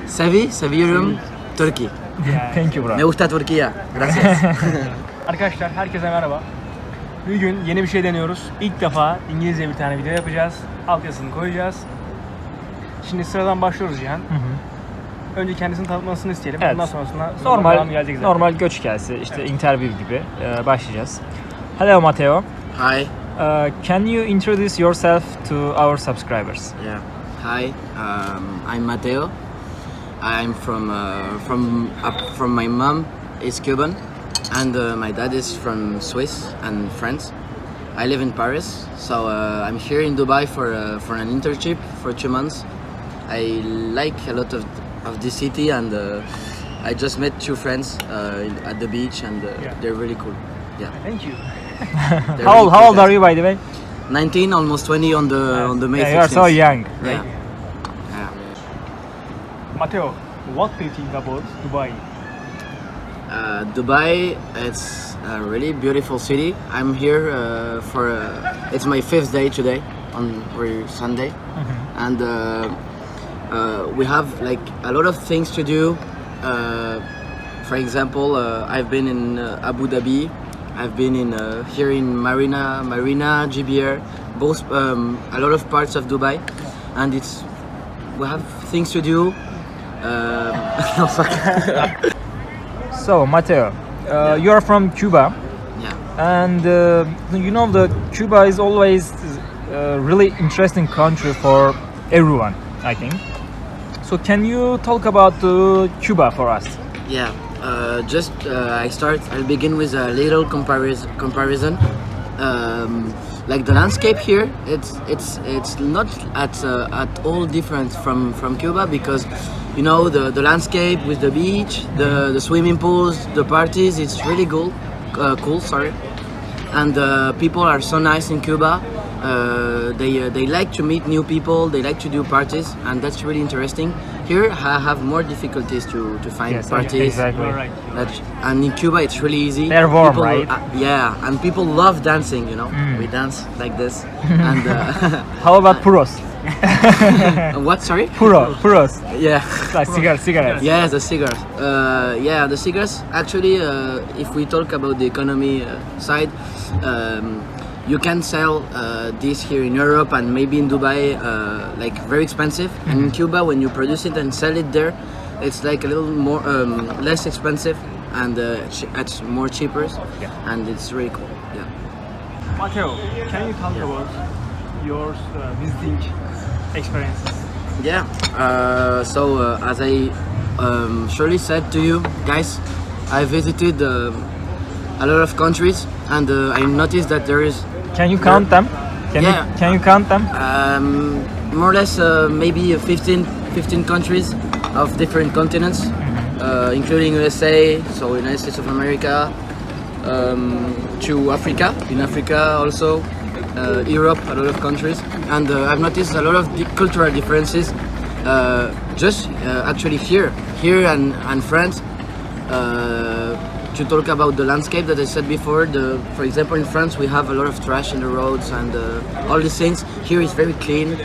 Seviyorum Türkiye. Thank you bro. Me gusta Türkiye. Gracias. Arkadaşlar herkese merhaba. Bugün yeni bir şey deniyoruz. İlk defa İngilizce bir tane video yapacağız. Altyazısını koyacağız. Şimdi sıradan başlıyoruz Cihan. Önce kendisini tanıtmasını isteyelim. Evet. Ondan sonrasında Normal gelecek zaten. normal göç hikayesi, işte interview gibi başlayacağız. Hello Matteo. Hi. Can you introduce yourself to our subscribers? Yeah. Hi. I'm Matteo. I'm from my mom is Cuban, and my dad is from Swiss and France. I live in Paris, so I'm here in Dubai for an internship for 2 months. I like a lot of this city, and I just met 2 friends at the beach, and they're really cool. Yeah. Thank you. How old are you, by the way? 19, almost 20 on the May 16th. You are so young. Yeah. Matteo, what do you think about Dubai? Dubai, it's a really beautiful city. I'm here it's my 5th day today, we're Sunday, and we have like a lot of things to do. For example, I've been in Abu Dhabi, I've been in here in Marina, GBR, both a lot of parts of Dubai, and we have things to do. No, fuck. So Matteo, you are from Cuba, Yeah. and you know the Cuba is always a really interesting country for everyone, I think. So can you talk about Cuba for us? Yeah, I'll begin with a little comparison. Like the landscape here, it's not at all different from Cuba, because you know the landscape with the beach, the swimming pools, the parties. It's really cool. Sorry, and people are so nice in Cuba. They like to meet new people. They like to do parties, and that's really interesting. Here, I have more difficulties to find parties. Exactly. You're right. And in Cuba, it's really easy. They're warm, people, right? Yeah, and people love dancing. You know, we dance like this. And How about puros? what? Sorry? Puros. Yeah. Like cigarettes. Yeah, the cigars. The cigars. Actually, if we talk about the economy side, you can sell this here in Europe and maybe in Dubai, like very expensive. And in Cuba, when you produce it and sell it there, it's like a little more less expensive, and it's more cheaper, and it's really cool. Yeah. Matteo, can you talk about your visiting experiences? Yeah. As I surely said to you guys, I visited a lot of countries, and I noticed that there is. Can you count them? Can you count them? More or less maybe 15 countries of different continents, including USA, so United States of America, to Africa, in Africa also, Europe, a lot of countries, and I've noticed a lot of cultural differences, actually here and France. To talk about the landscape that I said before, for example, in France we have a lot of trash in the roads and all these things. Here is very clean.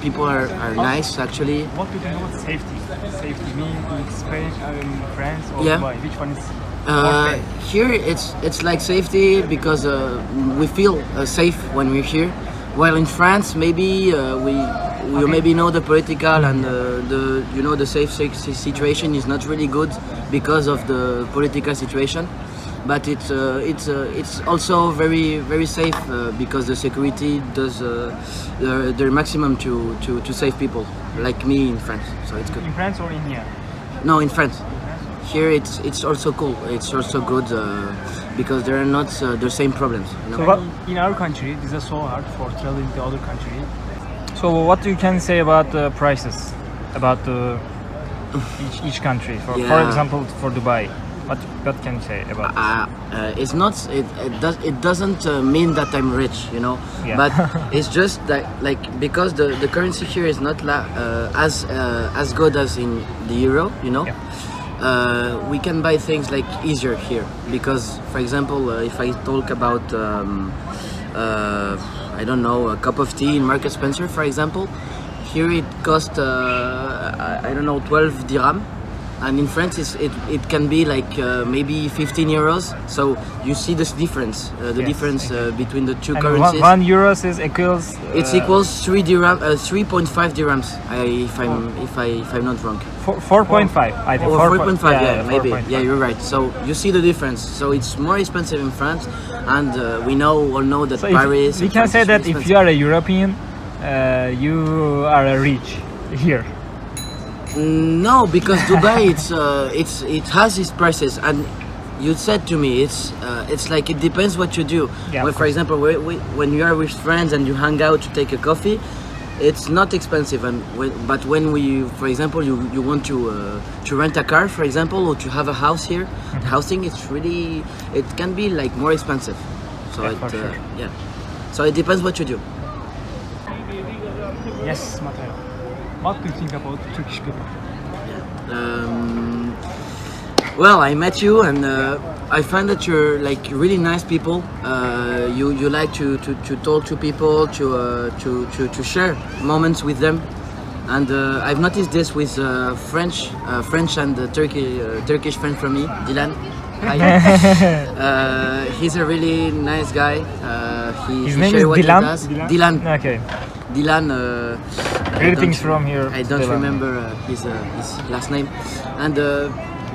People are nice actually. What do you think about safety? Safety mean in Spain, in France, or Yeah. Dubai? Which one is more safe? Here it's like safety, because we feel safe when we're here. While in France, maybe we maybe know the political and the safe situation is not really good because of the political situation, but it's also very very safe because the security does their maximum to save people like me in France, so it's good. In France or in here? No, in France. Here it's also cool. It's also good because there are not the same problems. You know? So In our country, this is so hard for traveling to other country. So what you can say about the prices, about each country? For Yeah. example, for Dubai, what can you say about this? It's not. It doesn't mean that I'm rich, you know. Yeah. But it's just that, like, because the currency here is not as good as in the euro, you know. Yeah. We can buy things like easier here, because, for example, if I talk about I don't know, a cup of tea in Market Spencer, for example, here it costs I don't know 12 dirham, and in France it can be like maybe 15 euros. So you see this difference, the Yes, difference between the two And currencies. 1 euros is equals. It equals 3.5 dirhams. If I'm not wrong. 4.5. I think. Or 4.5, yeah, maybe. 4.5. Yeah, you're right. So you see the difference. So it's more expensive in France, and we all know that So Paris. we and can France say is that really if you are a European, you are a rich here. No, because Dubai, it has its prices, and you said to me, it's like it depends what you do. Yeah, Well, of for example, when you are with friends and you hang out to take a coffee, it's not expensive. But when for example, you want to rent a car, for example, or to have a house here, housing, it can be like more expensive. So Yeah, for sure. yeah, so it depends what you do. Yes, Matteo. What do you think about Turkish people? Well, I met you, and I find that you're like really nice people. You like to talk to people, to share moments with them, and I've noticed this with French and Turkish friend from me, Dylan. He's a really nice guy. His he name share is what he Dylan? does. Dylan? Dylan. Okay. Dylan. Greetings from here. I don't Dylan. remember his last name, and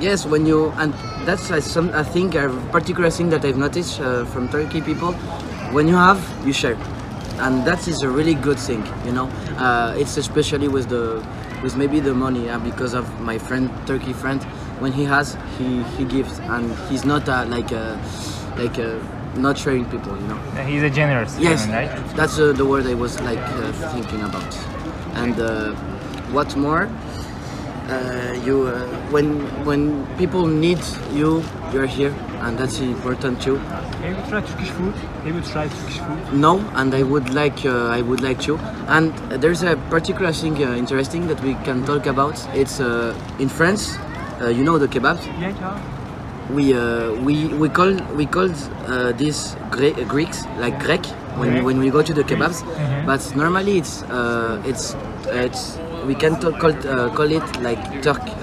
yes, and that's I think a particular thing that I've noticed from Turkey people. When you have, you share, and that is a really good thing. It's especially with maybe the money, because of my Turkey friend. When he has, he gives, and he's not like not sharing people. He's a generous. Yes, man, right? that's the word I was thinking about. And what's more, when people need you, you're here, and that's important too. Have you tried Turkish food? Have you tried Turkish food? No, and I would like to. And there's a particular thing interesting that we can talk about. It's in France, the kebabs. Yeah. We call these Greeks like Grek when we go to the kebabs, but normally it's we can call it like Turkish.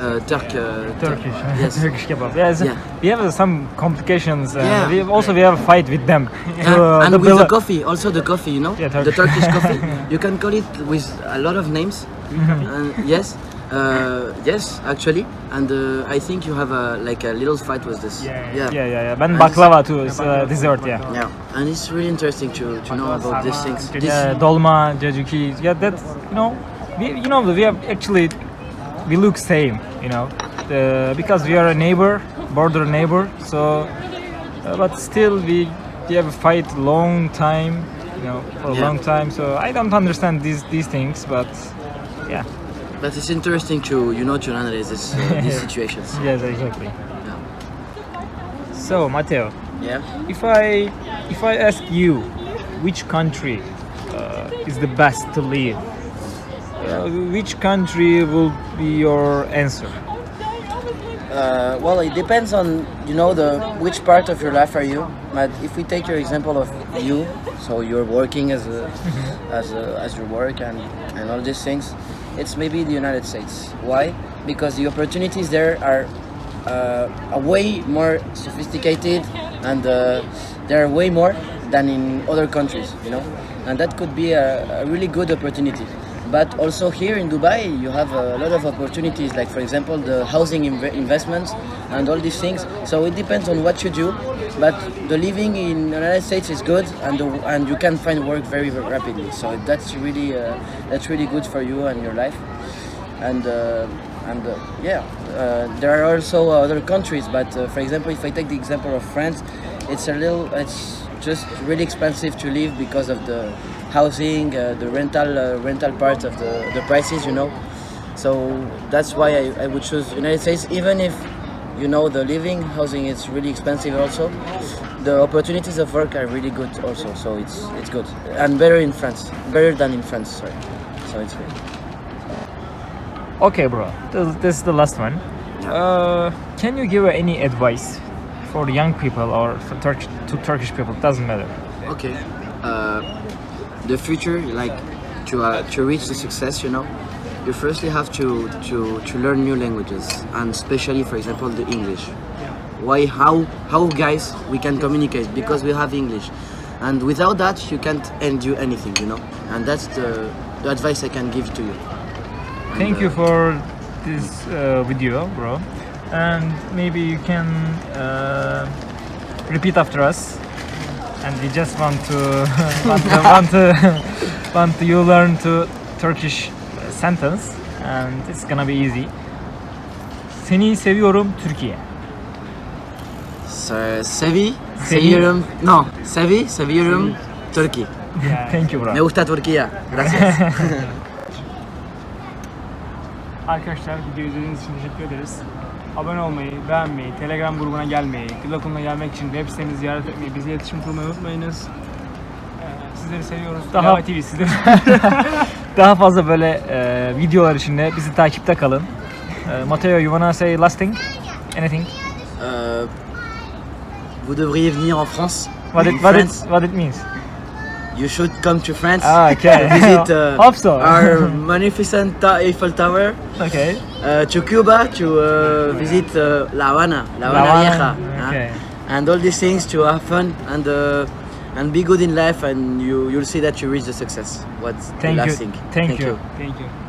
Yes. Turkish kebab. Yes. Yeah. We have some complications. Yeah. We have a fight with them. And the with the Bila- coffee, also the coffee, Yeah, the Turkish coffee. You can call it with a lot of names. Yes. Yes, actually, and I think you have a little fight with this. Yeah. Ben baklava too. It's dessert. Yeah. Yeah, and it's really interesting to know about these things. Yeah, dolma, jajuki. Yeah, that's we look same. Because we are a border neighbor. So, but still we have a fight long time. For a long time. So I don't understand these things, but yeah. But it's interesting to analyze these situations. Yes, exactly. Yeah. So Matteo, Yeah. if I ask you which country is the best to live, which country will be your answer? Well, it depends on which part of your life are you. But if we take your example of you, so you're working as your work and all these things, it's maybe the United States. Why? Because the opportunities there are way more sophisticated, and there are way more than in other countries. And that could be a really good opportunity. But also here in Dubai, you have a lot of opportunities, like for example the housing investments and all these things. So it depends on what you do. But the living in the United States is good, and you can find work very, very rapidly. So that's really good for you and your life. And there are also other countries. But for example, if I take the example of France, it's just really expensive to live because of the housing, the rental part of the prices, So that's why I would choose United States, even if the living, housing is really expensive also. The opportunities of work are really good also, so it's good. And better than in France, sorry. So it's good. Okay, bro. This is the last one. Can you give any advice for young people or to Turkish people? Doesn't matter. Okay. The future, like to reach the success, you know, you firstly have to learn new languages, and especially, for example, the English. Why? How guys we can communicate because we have English, and without that you can't do anything, you know. And that's the advice I can give to you. And, Thank you for this video, bro. And maybe you can repeat after us. And we just want to want you learn to Turkish sentence, and it's gonna be easy. Seni seviyorum Türkiye. Seviyorum Turkey. Thank you, bro. Me gusta Turquía. Gracias. Arkadaşlar video izlediğiniz için teşekkür ederiz. Abone olmayı, beğenmeyi, Telegram grubuna gelmeyi, dil okuluna gelmek için web sitemizi ziyaret etmeyi, bizi iletişim kurmayı unutmayınız. Sizleri seviyoruz. Daha- TV sizleri. Daha fazla böyle videolar için de bizi takipte kalın. Matteo, you wanna say last thing? Anything? Vous devriez venir en France. What it means? You should come to France. Ah, okay. Visit Hope so. our magnificent Eiffel Tower. Okay. To Cuba to visit La Habana Vieja. Okay. And all these things to have fun and be good in life, and you'll see that you reach the success. What's the Thank last you. thing? Thank you. Thank you.